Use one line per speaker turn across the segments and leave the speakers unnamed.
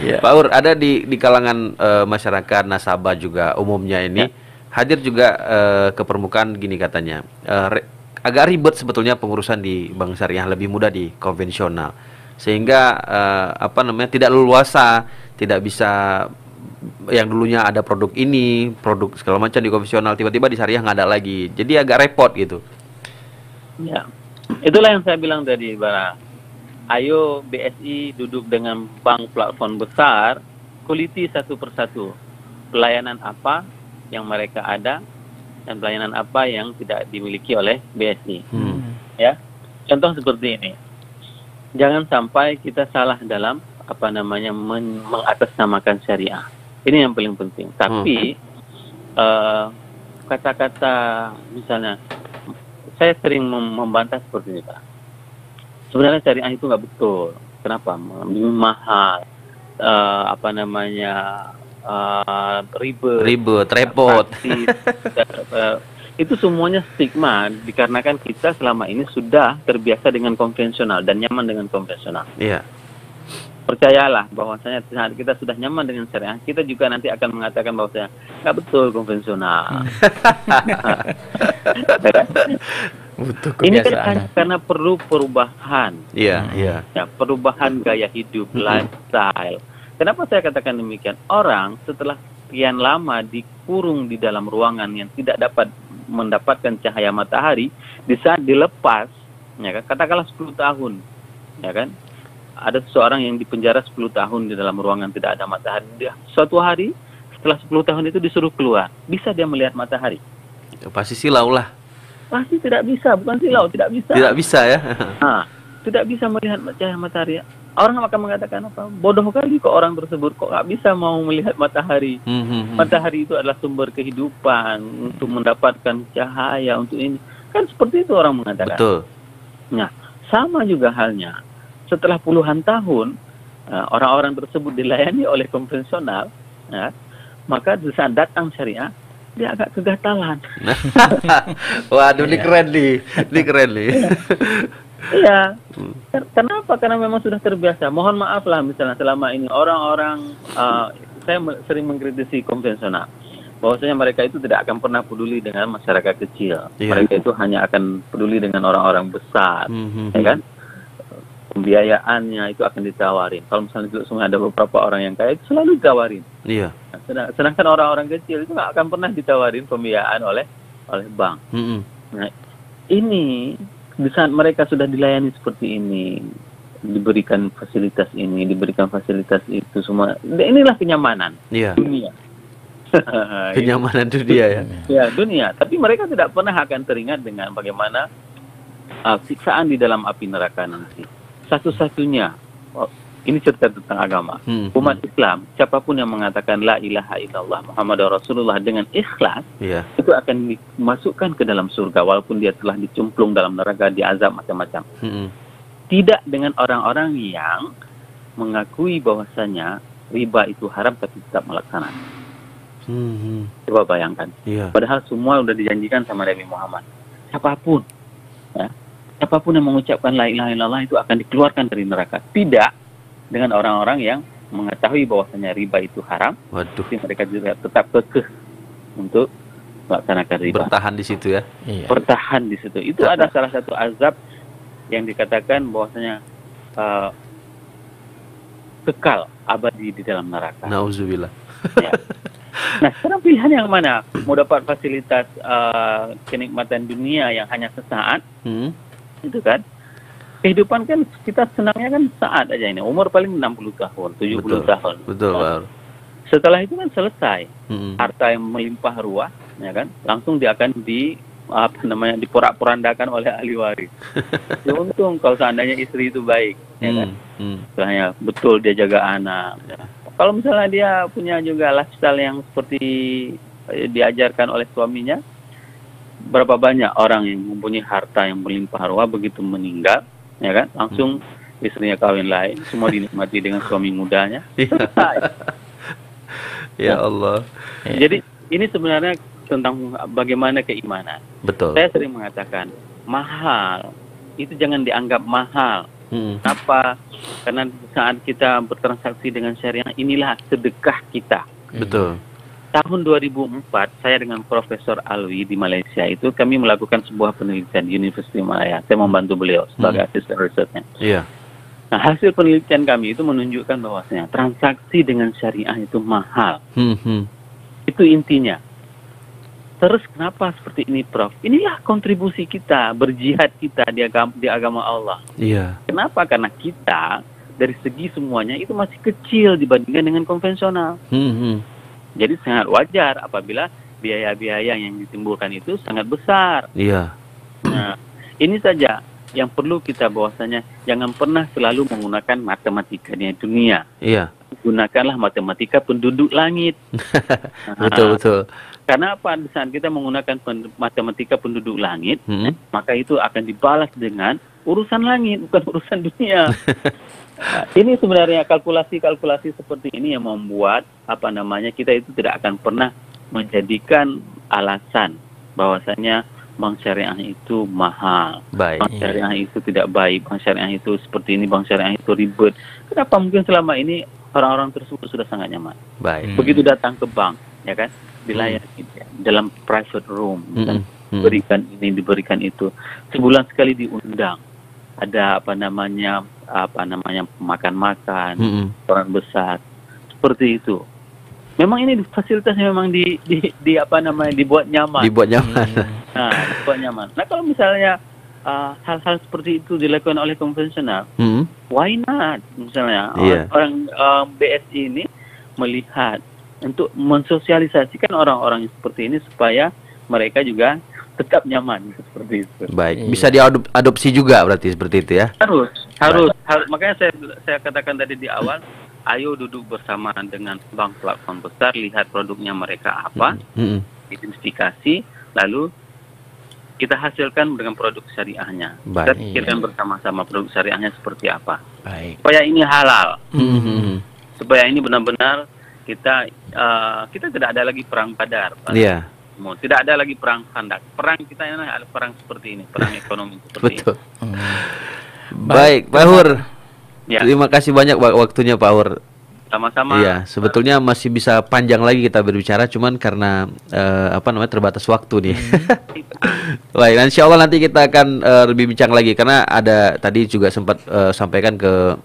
Ya.
Pak Ur, ada di kalangan masyarakat nasabah juga umumnya ini hadir juga ke permukaan gini katanya, agak ribet sebetulnya pengurusan di bank syariah, lebih mudah di konvensional, sehingga tidak leluasa, tidak bisa yang dulunya ada produk ini, produk segala macam di konvensional, tiba-tiba di syariah nggak ada lagi, jadi agak repot gitu.
Ya, itulah yang saya bilang tadi, Bara. Ayo BSI duduk dengan bank platform besar, kuliti satu persatu pelayanan apa yang mereka ada dan pelayanan apa yang tidak dimiliki oleh BSI. Ya, contoh seperti ini. Jangan sampai kita salah dalam mengatasnamakan syariah. Ini yang paling penting. Tapi kata-kata misalnya, saya sering membantah seperti ini, Pak. Sebenarnya syariah itu nggak betul. Kenapa? Mahal, ribet,
repot.
Itu semuanya stigma dikarenakan kita selama ini sudah terbiasa dengan konvensional dan nyaman dengan konvensional.
Iya.
Percayalah bahwasanya saat kita sudah nyaman dengan syariah, kita juga nanti akan mengatakan bahwasanya nggak betul konvensional.
Butuh
Ini kan
kebiasaan.
karena perlu perubahan.
Iya, iya.
Ya, perubahan gaya hidup, lifestyle. Kenapa saya katakan demikian? Orang setelah sekian lama dikurung di dalam ruangan yang tidak dapat mendapatkan cahaya matahari, di saat dilepas, ya kan, katakanlah 10 tahun, ya kan, ada seseorang yang dipenjara 10 tahun di dalam ruangan tidak ada matahari. Suatu hari setelah 10 tahun itu disuruh keluar, bisa dia melihat matahari?
Pasti silau lah.
Pasti tidak bisa, bukan silau, tidak bisa.
Tidak bisa ya.
Tidak bisa melihat cahaya matahari. Orang akan mengatakan apa? Bodoh kali kok orang tersebut, kok nggak bisa mau melihat matahari. Matahari itu adalah sumber kehidupan, untuk mendapatkan cahaya, untuk ini. Kan seperti itu orang mengatakan.
Betul.
Nah, sama juga halnya. Setelah puluhan tahun, orang-orang tersebut dilayani oleh konvensional, ya, maka di saat datang syariah, dia agak kegatalan.
Waduh, ini keren nih. Ini keren nih.
Iya. Kenapa? Karena memang sudah terbiasa. Mohon maaf lah misalnya selama ini orang-orang, saya sering mengkritisi konvensional, bahwasanya mereka itu tidak akan pernah peduli dengan masyarakat kecil. Mereka itu hanya akan peduli dengan orang-orang besar, ya kan? Pembiayaannya itu akan ditawarin. Kalau misalnya di Sungai ada beberapa orang yang kaya, itu selalu ditawarin.
Iya.
Sedangkan orang-orang kecil itu nggak akan pernah ditawarin pembiayaan oleh bank. Nah, ini di saat mereka sudah dilayani seperti ini, diberikan fasilitas ini, diberikan fasilitas itu semua, inilah kenyamanan dunia.
Kenyamanan dunia ya.
Ya, dunia. Tapi mereka tidak pernah akan teringat dengan bagaimana siksaan di dalam api neraka nanti. Satu-satunya, ini cerita tentang agama. Umat Islam, siapapun yang mengatakan la ilaha illallah Muhammadur Rasulullah dengan ikhlas, itu akan dimasukkan ke dalam surga walaupun dia telah dicemplung dalam neraka, diazab macam-macam. Tidak dengan orang-orang yang mengakui bahwasanya riba itu haram tapi tetap melaksanakan. Coba bayangkan. Padahal semua sudah dijanjikan sama Nabi Muhammad. Siapapun, ya, siapapun yang mengucapkan la ilaha illallah itu akan dikeluarkan dari neraka. Tidak dengan orang-orang yang mengetahui bahwasanya riba itu haram, tapi mereka juga tetap kekeh untuk melaksanakan riba.
Bertahan di situ ya.
Bertahan di situ. Itu ada salah satu azab yang dikatakan bahwasanya kekal abadi di dalam neraka.
Nauzubillah.
Ya. Nah, sekarang pilihan yang mana? Mau dapat fasilitas kenikmatan dunia yang hanya sesaat, itu kan? Kehidupan kan kita senangnya kan saat aja ini. Umur paling 60 tahun, 70 tahun.
Betul, Pak.
Setelah itu kan selesai. Harta yang melimpah ruah, ya kan? Langsung dia akan diporak-porandakan oleh ahli waris. Ya, untung kalau seandainya istri itu baik, ya kan? Misalnya betul dia jaga anak. Ya. Kalau misalnya dia punya juga lifestyle yang seperti diajarkan oleh suaminya, berapa banyak orang yang mempunyai harta yang melimpah ruah begitu meninggal, ya kan, langsung istrinya kawin lain, semua dinikmati dengan suami mudanya. Selesai.
Ya Allah.
Jadi ini sebenarnya tentang bagaimana keimanan.
Betul.
Saya sering mengatakan mahal itu jangan dianggap mahal Kenapa? Karena saat kita bertransaksi dengan syariah, inilah sedekah kita.
Betul.
Tahun 2004, saya dengan Profesor Alwi di Malaysia itu kami melakukan sebuah penelitian di Universiti Malaya. Saya membantu beliau sebagai asisten risetnya.
Iya.
Nah, hasil penelitian kami itu menunjukkan bahwasanya transaksi dengan syariah itu mahal. Itu intinya. Terus kenapa seperti ini, Prof? Inilah kontribusi kita, berjihad kita di agama Allah.
Iya.
Kenapa? Karena kita dari segi semuanya itu masih kecil dibandingkan dengan konvensional. Jadi sangat wajar apabila biaya-biaya yang ditimbulkan itu sangat besar.
Iya.
Nah, ini saja yang perlu kita bahwasanya jangan pernah selalu menggunakan matematika di dunia.
Iya.
Gunakanlah matematika penduduk langit.
Betul.
Karena apa? Di saat kita menggunakan matematika penduduk langit, maka itu akan dibalas dengan urusan langit, bukan urusan dunia. Nah, ini sebenarnya kalkulasi-kalkulasi seperti ini yang membuat kita itu tidak akan pernah menjadikan alasan bahwasanya bank syariah itu mahal,
Baik.
bank syariah itu tidak baik, bank syariah itu seperti ini, bank syariah itu ribet. Kenapa? Mungkin selama ini orang-orang tersebut sudah sangat nyaman.
Baik.
Begitu datang ke bank, ya kan, dilayani dalam private room, dan diberikan ini, diberikan itu. Sebulan sekali diundang. Ada makan-makan, orang besar, seperti itu. Memang ini fasilitasnya memang dibuat nyaman. Nah, dibuat nyaman. Nah, kalau misalnya hal-hal seperti itu dilakukan oleh konvensional, why not? Misalnya orang BSI ini melihat untuk mensosialisasikan orang-orang seperti ini supaya mereka juga tetap nyaman seperti itu.
Baik, bisa diadopsi juga berarti seperti itu ya?
Harus. Makanya saya katakan tadi di awal, ayo duduk bersama dengan bank platform besar, lihat produknya mereka apa, identifikasi, lalu kita hasilkan dengan produk syariahnya. Kita pikirkan bersama-sama produk syariahnya seperti apa.
Baik.
Supaya ini halal. Supaya ini benar-benar kita tidak ada lagi perang Badar.
Iya.
Tidak ada lagi perang Khandak. Perang kita ini adalah perang seperti ini, perang ekonomi seperti
Betul.
ini.
Baik, Pak Hur.
Ya.
Terima kasih banyak waktunya Pak Hur.
Sama-sama.
Iya, sebetulnya masih bisa panjang lagi kita berbicara, cuman karena terbatas waktu nih. Baik, insya Allah nanti kita akan lebih bincang lagi karena ada tadi juga sempat sampaikan ke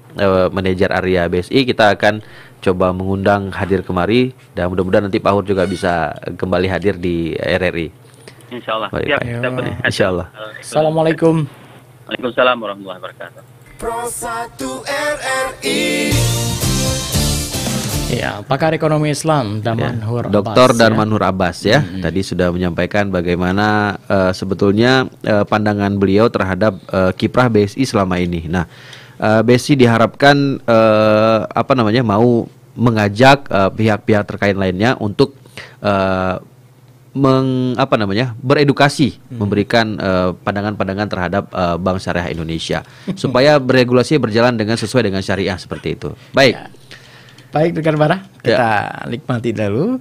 manajer area BSI, kita akan coba mengundang hadir kemari dan mudah-mudahan nanti Pak Hur juga bisa kembali hadir di RRI.
Insya Allah.
Baik,
Siap,
Pak.
kita beri.
Insya Allah.
Assalamualaikum.
Waalaikumsalam warahmatullahi wabarakatuh.
Pro 1 RRI.
Ya, pakar ekonomi Islam Damanhur Abbas.
Dr. Damanhur Abbas ya. Tadi sudah menyampaikan bagaimana sebetulnya pandangan beliau terhadap kiprah BSI selama ini. Nah, BSI diharapkan mau mengajak pihak-pihak terkait lainnya untuk beredukasi, memberikan pandangan-pandangan terhadap Bank Syariah Indonesia supaya beregulasi berjalan sesuai dengan syariah seperti itu. Baik.
Baik rekan Bara, kita nikmati dulu.